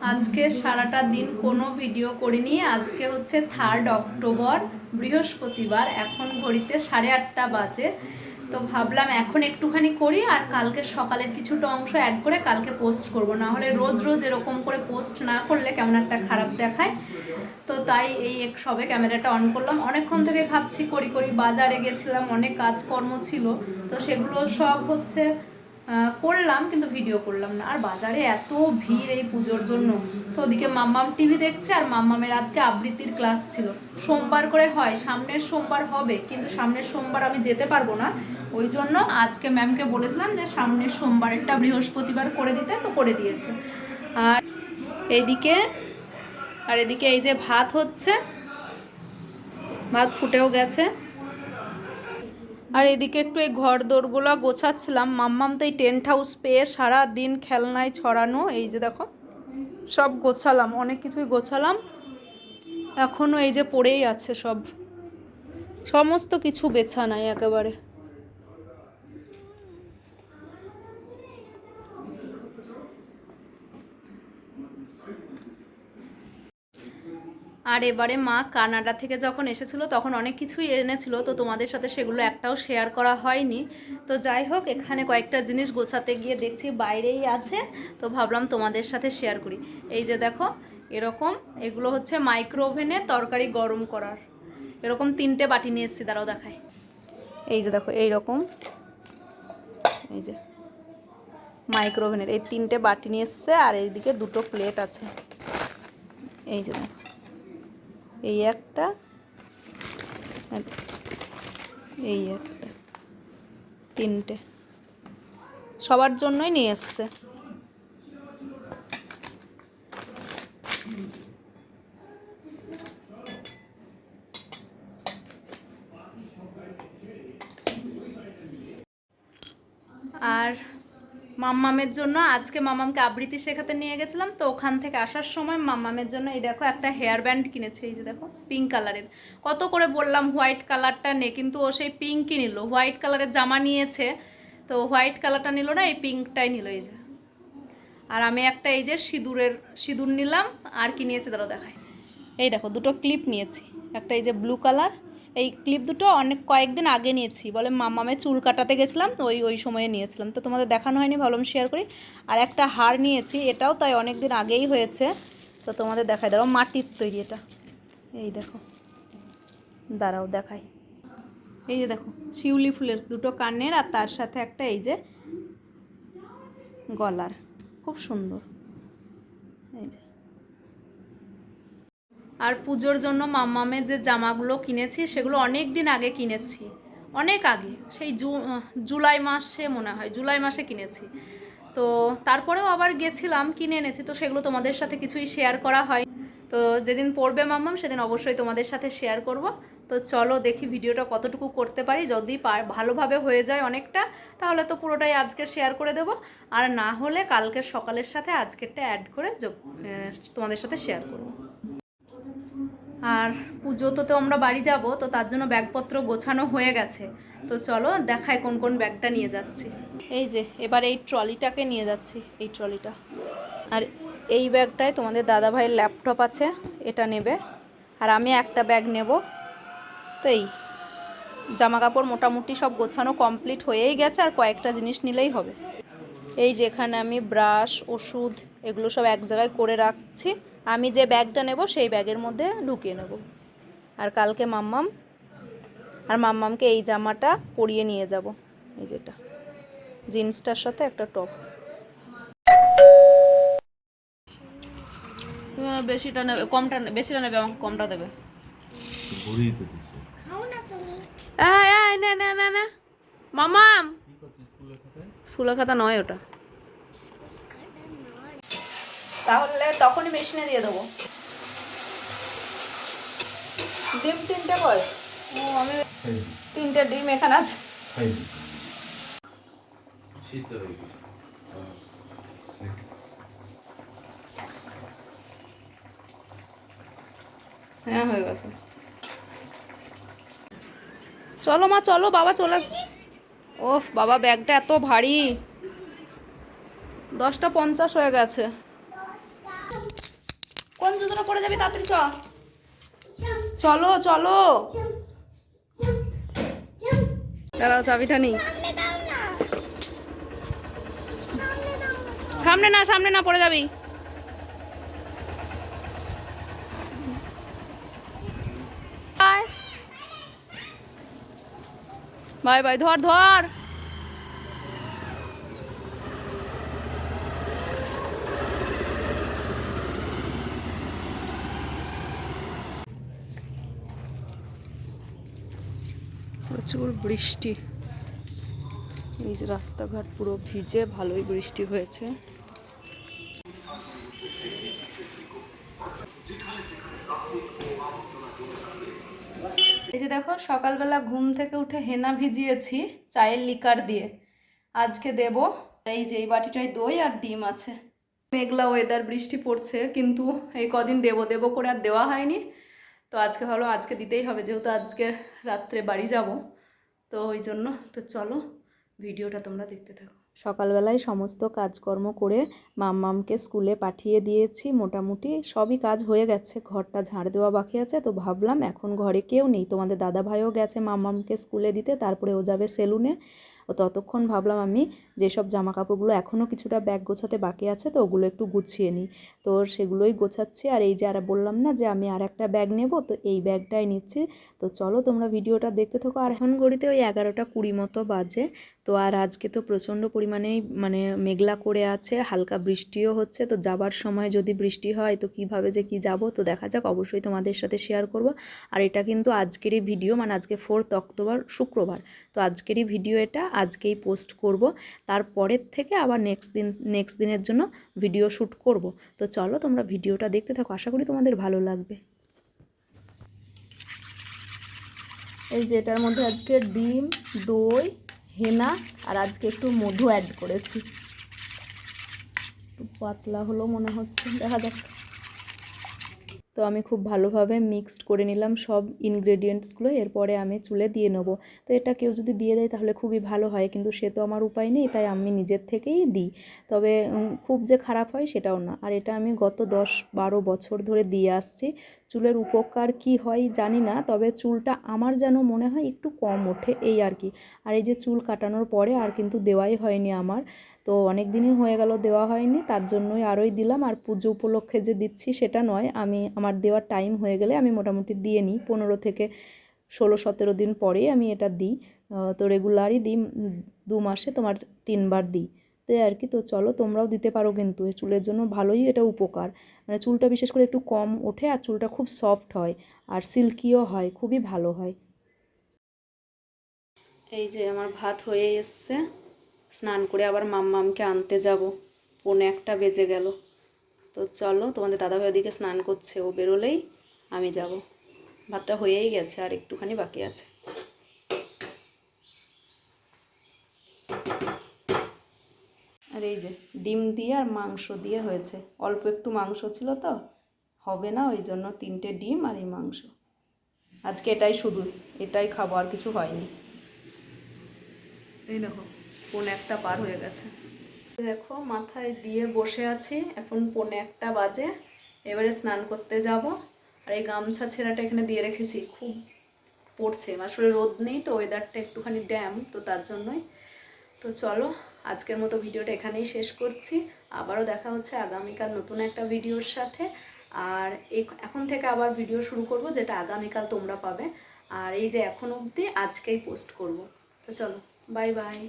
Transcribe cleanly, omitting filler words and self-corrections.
আজকে সারাটা দিন কোনো ভিডিও করিনি। আজকে হচ্ছে 3 অক্টোবর, বৃহস্পতিবার। এখন ঘড়িতে 8:30 বাজে। তো ভাবলাম এখন একটুখানি করি, আর কালকে সকালের কিছুটা অংশ অ্যাড করে কালকে পোস্ট করব। না হলে রোজ রোজ এরকম করে পোস্ট না করলে কেমন একটা খারাপ দেখায়। তো তাই এই সবে ক্যামেরাটা অন করলাম। অনেকক্ষণ থেকে ভাবছি করি করি, বাজারে গেছিলাম, অনেক কাজকর্ম ছিল, তো সেগুলো সব হচ্ছে করলাম, কিন্তু ভিডিও করলাম না। আর বাজারে এত ভিড় এই পুজোর জন্য। তো ওদিকে মাম্মাম টিভি দেখছে, আর মাম্মামের আজকে আবৃত্তির ক্লাস ছিল। সোমবার করে হয়, সামনের সোমবার হবে, কিন্তু সামনের সোমবার আমি যেতে পারবো না। ওই জন্য আজকে ম্যামকে বলেছিলাম যে সামনের সোমবারেরটা বৃহস্পতিবার করে দিতে, তো করে দিয়েছে। আর এদিকে এই যে ভাত হচ্ছে, ভাত ফুটেও গেছে। আর এদিকে একটু এই ঘর দোরগুলো গোছাচ্ছিলাম। মাম্মাম তো এই টেন্ট হাউস পেয়ে সারা দিন খেলনায় ছড়ানো। এই যে দেখো, সব গোছালাম, অনেক কিছুই গোছালাম, এখনও এই যে পড়েই আছে সব, সমস্ত কিছু বেছা নাই একেবারে। আর এবারে মা কানাডা থেকে যখন এসেছিলো তখন অনেক কিছুই এনেছিল, তো তোমাদের সাথে সেগুলো একটাও শেয়ার করা হয়নি। তো যাই হোক, এখানে কয়েকটা জিনিস গোছাতে গিয়ে দেখছি বাইরেই আছে, তো ভাবলাম তোমাদের সাথে শেয়ার করি। এই যে দেখো, এরকম এগুলো হচ্ছে মাইক্রো ওভেনে তরকারি গরম করার। এরকম 3টে বাটি নিয়ে এসেছি, দাঁড়াও দেখাই। এই যে দেখো, এইরকম, এই যে মাইক্রো ওভেনের এই 3টে বাটি নিয়ে এসছে, আর এইদিকে 2টো প্লেট আছে। এই যে দেখো, এই একটা, এই একটা, 3টে সবার জন্যই নিয়ে এসছে। আর মাম্মামের জন্য আজকে মাম্মামকে আবৃত্তি শেখাতে নিয়ে গেছিলাম, তো ওখান থেকে আসার সময় মাম্মামের জন্য এই দেখো একটা হেয়ার ব্যান্ড কিনেছে। এই যে দেখো, পিঙ্ক কালারের। কত করে বললাম হোয়াইট কালারটা নে, কিন্তু ও সেই পিঙ্কই নিল। হোয়াইট কালারের জামা নিয়েছে, তো হোয়াইট কালারটা নিল না, এই পিঙ্কটাই নিল। এই যে, আর আমি একটা এই যে সিঁদুর নিলাম। আর কি নিয়েছে দাঁড়াও দেখায়। এই দেখো, 2টো ক্লিপ নিয়েছি। একটা এই যে ব্লু কালার, এই ক্লিপ দুটো কয়েকদিন আগে নিয়েছি, বলে মামামে চুল কাটাতে গেছিলাম, তো ওই সময়ে নিয়েছিলাম, তো তোমাদের দেখানো হয়নি, ভাবলাম শেয়ার করি। আর একটা হার নিয়েছি, এটাও তাই অনেক দিন আগেই হয়েছে, তো তোমাদের দেখাই। দাঁড়াও, মাটির তৈরি এটা। এই দেখো, দাঁড়াও দেখাই। এই যে দেখো, শিউলি ফুলের 2টো কানের, আর তার সাথে একটা এই যে গলার, খুব সুন্দর। এই যে, আর পুজোর জন্য মাম্মামের যে জামাগুলো কিনেছি সেগুলো অনেক দিন আগে কিনেছি, অনেক আগে, সেই জুলাই মাসে মনে হয়, জুলাই মাসে কিনেছি। তো তারপরেও আবার গেছিলাম, কিনে এনেছি, তো সেগুলো তোমাদের সাথে কিছুই শেয়ার করা হয়। তো যেদিন পড়বে মাম্মাম সেদিন অবশ্যই তোমাদের সাথে শেয়ার করব। তো চলো দেখি ভিডিওটা কতটুকু করতে পারি। যদি ভালোভাবে হয়ে যায় অনেকটা, তাহলে তো পুরোটাই আজকে শেয়ার করে দেব, আর না হলে কালকের সকালের সাথে আজকেরটা অ্যাড করে তোমাদের সাথে শেয়ার করব। আর পুজোতে তো আমরা বাড়ি যাব, তো তার জন্য ব্যাগপত্র গোছানো হয়ে গেছে। তো চলো দেখায় কোন কোন ব্যাগটা নিয়ে যাচ্ছি। এই যে এবার এই ট্রলিটাকে নিয়ে যাচ্ছি, এই ট্রলিটা। আর এই ব্যাগটায় তোমাদের দাদাভাইয়ের ল্যাপটপ আছে, এটা নেবে। আর আমি একটা ব্যাগ নেব। তো এই জামা কাপড় মোটামুটি সব গোছানো কমপ্লিট হয়েই গেছে, আর কয়েকটা জিনিস নিলেই হবে। এই যেখানে আমি ব্রাশ, ওষুধ এগুলো সব এক জায়গায় করে রাখছি। আমি যে ব্যাগটা নেব সেই ব্যাগের মধ্যে ঢুকিয়ে নেব। আর কালকে মাম্মামকে এই জামাটা পরিয়ে নিয়ে যাব, এই যেটা জিন্সটার সাথে একটা টপ। বেশিটা নেবে, কমটা বেশিটা নেবে, আমাকে কমটা দেবে। না না না না, মামাম স্কুলের খাতা নয় ওটা। তাহলে তখনই মেশিনে দিয়ে দেবো। ডিম 3টে কয়? ও, আমি 3টে ডিম এখানে আছে। হ্যাঁ, হয়ে গেছে। চলো মা, চলো, বাবা চলে। ওফ বাবা, ব্যাগটা এত ভারী। 10টা 50 হয়ে গেছে। কোন জুতোটা পরে যাবি তাড়াতাড়ি চলো চলো। দাঁড়াও, চাবিটা নেই। সামনে না, সামনে না, পড়ে যাবি। বাই বাই, ধর ধর। প্রচুর বৃষ্টি, এই যে রাস্তাঘাট পুরো ভিজে, ভালোই বৃষ্টি হয়েছে। এই যে দেখো, সকালবেলা ঘুম থেকে উঠে হেনা ভিজিয়েছি চায়ের লিকার দিয়ে, আজকে দেব। এই যে এই বাটিটায় দই আর ডিম আছে। মেঘলা ওয়েদার, বৃষ্টি পড়ছে, কিন্তু এই কদিন দেবো দেবো করে আর দেওয়া হয়নি। তো আজকে ভালো, আজকে দিতেই হবে, যেহেতু আজকে রাত্রে বাড়ি যাব, তো ওই জন্য। তো চলো ভিডিওটা তোমরা দেখতে থাকো। সকালবেলায় সমস্ত কাজকর্ম করে মাম্মামকে স্কুলে পাঠিয়ে দিয়েছি, মোটামুটি সবই কাজ হয়ে গেছে, ঘরটা ঝাড় দেওয়া বাকি আছে। তো ভাবলাম এখন ঘরে কেউ নেই, তোমাদের দাদা ভাইও গেছে মাম্মামকে স্কুলে দিতে, তারপরে ও যাবে সেলুনে। ও ততক্ষণ ভাবলাম আমি যেসব জামা কাপড়গুলো এখনও কিছুটা ব্যাগ গোছাতে বাকি আছে, তো ওগুলো একটু গুছিয়ে নিই। তো সেগুলোই গোছাচ্ছি। আর এই যে আর বললাম না যে আমি আর একটা ব্যাগ নেব, তো এই ব্যাগটাই নিচ্ছি। তো চলো তোমরা ভিডিওটা দেখতে থাকো। আর এখন ঘড়িতে ওই 11টা 20 মতো বাজে। তো আর আজকে তো প্রচণ্ড পরিমাণেই মানে মেঘলা করে আছে, হালকা বৃষ্টিও হচ্ছে। তো যাবার সময় যদি বৃষ্টি হয় তো কিভাবে যে কি যাব, তো দেখা যাক, অবশ্যই তোমাদের সাথে শেয়ার করব। আর এটা কিন্তু আজকেরই ভিডিও, মানে আজকে 4 অক্টোবর শুক্রবার। তো আজকেরই ভিডিও, এটা আজকেই পোস্ট করব। তারপরের থেকে আবার নেক্সট দিনের জন্য ভিডিও শ্যুট করব। তো চলো তোমরা ভিডিওটা দেখতে থাকো, আশা করি তোমাদের ভালো লাগবে। এই যে এটার মধ্যে আজকে ডিম, দই, হেনা আর আজকে একটু মধু অ্যাড করেছি। একটু পাতলা হলো মনে হচ্ছে, দেখা যাক। তো আমি খুব ভালোভাবে মিক্সড করে নিলাম সব ইনগ্রেডিয়েন্টসগুলো, এরপরে আমি চুলে দিয়ে নেব। তো এটা কেউ যদি দিয়ে দেয় তাহলে খুবই ভালো হয়, কিন্তু সে তো আমার উপায় নেই, তাই আমি নিজের থেকেই দিই। তবে খুব যে খারাপ হয় সেটাও না। আর এটা আমি গত 10-12 বছর ধরে দিয়ে আসছি। চুলের উপকার কি হয় জানি না, তবে চুলটা আমার যেন মনে হয় একটু কম ওঠে, এই আর কি। আর এই যে চুল কাটানোর পরে আর কিন্তু দেওয়াই হয়নি আমার, তো অনেক দিনই হয়ে গেল দেওয়া হয়নি, তার জন্যই আরোই দিলাম। আর পুজো উপলক্ষে যে দিচ্ছি সেটা নয়, আমি আমার দেওয়ার টাইম হয়ে গেলে আমি মোটামুটি দিয়ে নিই, 15 থেকে 16-17 দিন পরেই আমি এটা দিই। তো রেগুলারই দিই, 2 মাসে তোমার 3 বার দিই, তো আর কি। তো চলো তোমরাও দিতে পারো, কিন্তু চুলের জন্য ভালোই এটা উপকার। মানে চুলটা বিশেষ করে একটু কম ওঠে, আর চুলটা খুব সফট হয়, আর সিল্কিও হয়, খুবই ভালো হয়। এই যে আমার ভাত হয়ে এসছে, স্নান করে আবার মাম্মামকে আনতে যাব, 1:45 বেজে গেল। তো চলো, তোমাদের দাদাভাই ওদিকে স্নান করছে, ও বেরোলেই আমি যাব। ভাতটা হয়েই গেছে, আর একটুখানি বাকি আছে। আর এই যে ডিম দিয়ে আর মাংস দিয়ে হয়েছে, অল্প একটু মাংস ছিল তো হবে না, ওই জন্য 3টে ডিম আর এই মাংস। আজকে এটাই, শুধু এটাই খাবো, আর কিছু হয়নি। এই দেখো 1:45 পার হয়ে গেছে। দেখো মাথায় দিয়ে বসে আছি, এখন 1:45 বাজে। এবারে স্নান করতে যাব। আর এই গামছা ছেঁড়াটা এখানে দিয়ে রেখেছি, খুব পড়ছে, আসলে রোদ নেই তো, ওয়েদারটা একটুখানি ড্যাম, তো তার জন্যই। তো চলো আজকের মতো ভিডিওটা এখানেই শেষ করছি। আবারও দেখা হচ্ছে আগামীকাল নতুন একটা ভিডিওর সাথে। আর এখন থেকে আবার ভিডিও শুরু করব, যেটা আগামীকাল তোমরা পাবে। আর এই যে এখন অবধি আজকেই পোস্ট করব। তো চলো, বাই বাই।